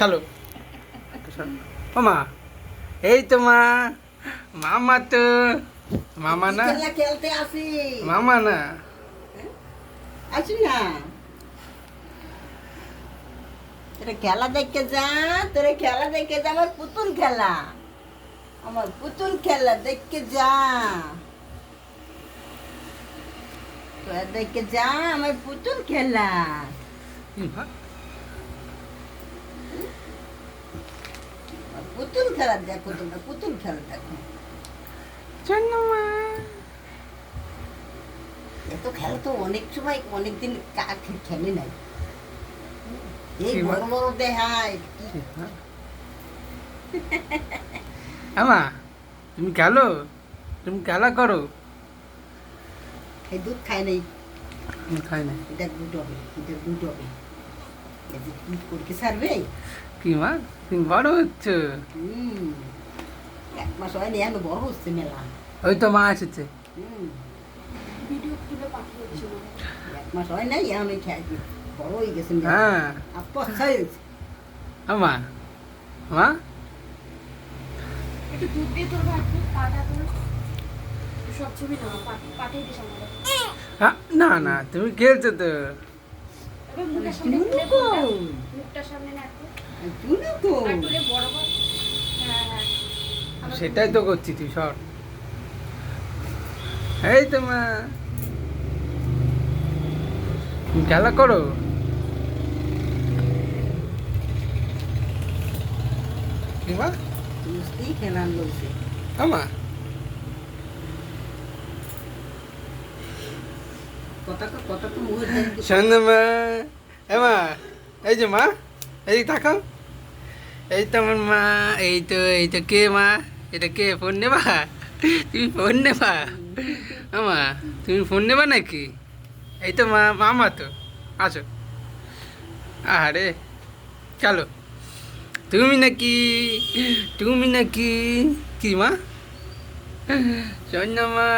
খেলো। ও মা, এই তো মা, মামা তো, মামা না, খেলতে আসি, মামা না, আসি না। তোরা খেলা দেখে যা, তোরা খেলা দেখে যা, আমার পুতুল খেলা, আমার পুতুল খেলা দেখে যা, তোরা দেখে যা আমার পুতুল খেলা। পুতুল খেলা দেখো, তোমরা পুতুল খেলা দেখো। এত খেলা তো অনেক সময় অনেকদিন খেলে নাই, এই বড় বড় দেহায়। আমা তুমি খেলো, তুমি খেলা করো। এই দুধ খায় নাই, খাই না। এটা দুধ হবে, এটা দুধ হবে, দুধ করকে সারবে। কি মা, তুমি বড় হচ্ছ। 1 মাস হয়নি, এখন বড় হচ্ছে মেলা। ওই তো মা এসেছে। ভিডিও তুলে পাঠিয়েছি, 1 মাস হয় নাই, এখন ওই খেয়ে বড় হয়ে গেছে। হ্যাঁ আমা, মা একটু দুধ দিয়ে তোর ভাবছি পাটা তোর সব ছবি না পাঠিয়ে দিস আমাদের। না না, তুমি খেলছো তো। এবার মুখের সামনে খুলে মুখটার সামনে না একটু আর তুলে বড় কর। হ্যাঁ হ্যাঁ সেটাই তো করছি, তুই সর। এই তো মা, তুমি খেলা করো। কি মা, খেলান বলছে আমা কথা তো মুখে শোন মা, মা এই যে মা, এই তাকাও, এই তো আমার মা। এই তো কে মা, এটা কে? ফোন নেবা? তুমি ফোন নেবা? আমা তুমি ফোন নেবা নাকি? এই তো মা, মামা তো, আসো। আরে চলো। তুমি নাকি, তুমি নাকি কি মা? শোন না মা,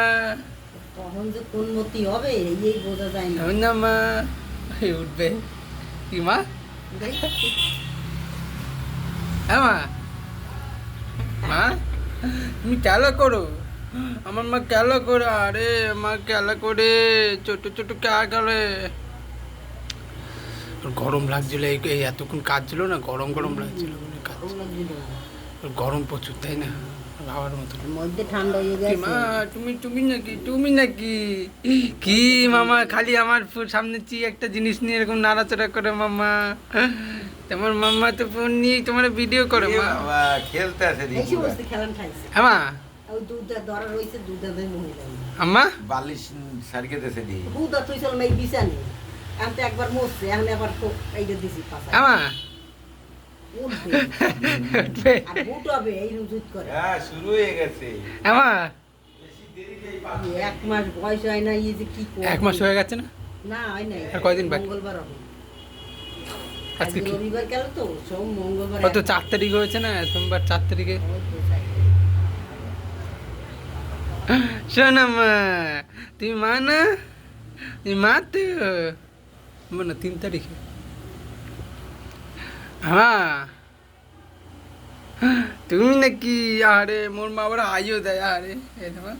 কখন যে কোন মতি হবে এই বোঝা যায় না। শোন না মা, উঠবে কি মা? হ্যাঁ মা, মা তুমি খেলা করো, আমার মা খেলা করে। আরে মা খেলা করে, ছোট ছোট খেলা করে। গরম লাগছিল, এই এতক্ষণ কাজ ছিল না, গরম গরম লাগছিল। গরম প্রচুর, তাই না? বাবার মতো মধ্যে ঠান্ডা হয়ে গেছে। মা তুমি নাকি কি মামা? খালি আমার সামনে একটা জিনিস নিয়ে এরকম নাড়াচাড়া করে মামা। তোমার মাম্মা তো ফোন নিয়ে তোমার ভিডিও করে মা। খেলতে আছে এই সমস্ত খেলান খাইছে। হ্যাঁ ওই দুধটা ধরা রয়েছে, দুধটা দিয়ে মরে যাবে। আম্মা বালিশ সারকে দেশে দি দুধটা তুই চল মেয়ে বিছানি, এখন তো একবার মরছে, এখন আবার এইটা দিছি পাশা। আমা উঠবে আর বুট হবে, এই রুজুত করে। হ্যাঁ শুরু হয়ে গেছে। আমা 1 মাস বয়স হয় না, এই যে কি করবে? 1 মাস হয়ে গেছে না? না হয় নাই, আর কয়দিন বাকি? মঙ্গলবার হবে। আজকে আজকে কি? রবিবার গেল তো, সোম মঙ্গলবার। কত 4 তারিখ হয়েছে না? সোমবার 4 তারিখে। শোনো মা, তুমি মা না? তুমি মা তো না 3 তারিখে। হ্যাঁ তুমি নাকি? আরে মোর মা আবার আইও দেয়। আরে এই তোমার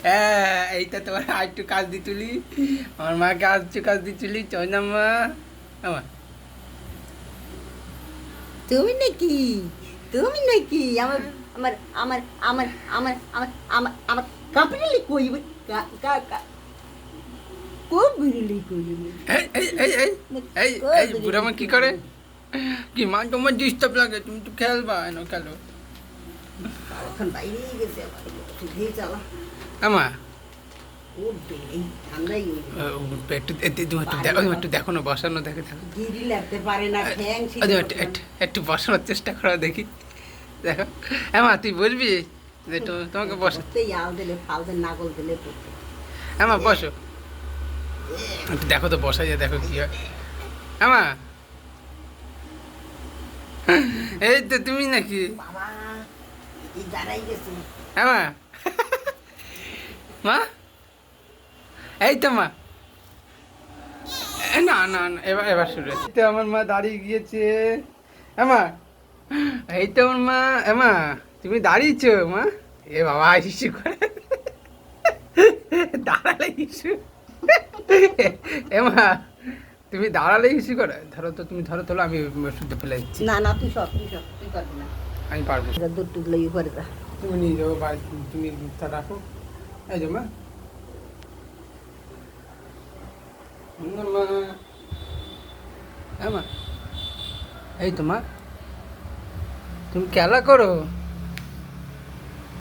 হ্যাঁ, এইটা তোমার আরেকটু কাজ দিয়ে তুলি, আমার মাকে কাজ দিয়ে তুলি। চয় না মা, আমার তুমি নাকি, তুমি নাকি আমার আমার আমার আমার আমার আমার আমার আমার কাপড়লি কইব কোন বিরলি কইব। এই বুড়া মা কি করে? কি মা তোমার ডিস্টার্ব লাগে, তুমি তো খেলবা, এনো খেলো। এখন বাইরে গেছে, শুধু চালা আমা উঠবে, এই ঠান্ডাই একটু দেখো না, বসানো দেখো। গিরি লাগতে পারে না, ঠ্যাং একটু বসানোর চেষ্টা করো দেখি, দেখো। আমা তুই বলবি যে তোমাকে বসাতে? ইয়াল দিলে ফাল দিলে নাগল দিলে পড়তে। আমা বসো, একটু দেখো তো, বসা যায়, দেখো কি হয়। আমা এই তো তুমি নাকি? বাবা এই দাঁড়াই গেছে। আমা মা, এই তো মা। না না না, এবার শুরু হয়েছে। আমার মা দাঁড়িয়ে গিয়েছে, এমা এই তো আমার মা। এমা তুমি দাঁড়িয়েছো মা? এ বাবা ইস্যু করে দাঁড়ালে ইস্যু। এমা তুমি দাঁড়ালে ইস্যু করে। ধরো তো, তুমি ধরো তোলো, আমি শুদ্ধ ফেলে দিচ্ছি। না না তুই সব তুই করবি না আমি পারবো। দুধ টুধ লেগে পরে যা তুমি নিয়ে যাবো বাড়ি, তুমি দুধটা রাখো। এই যে মা। মা এই তো মা, তুমি খেলা করো।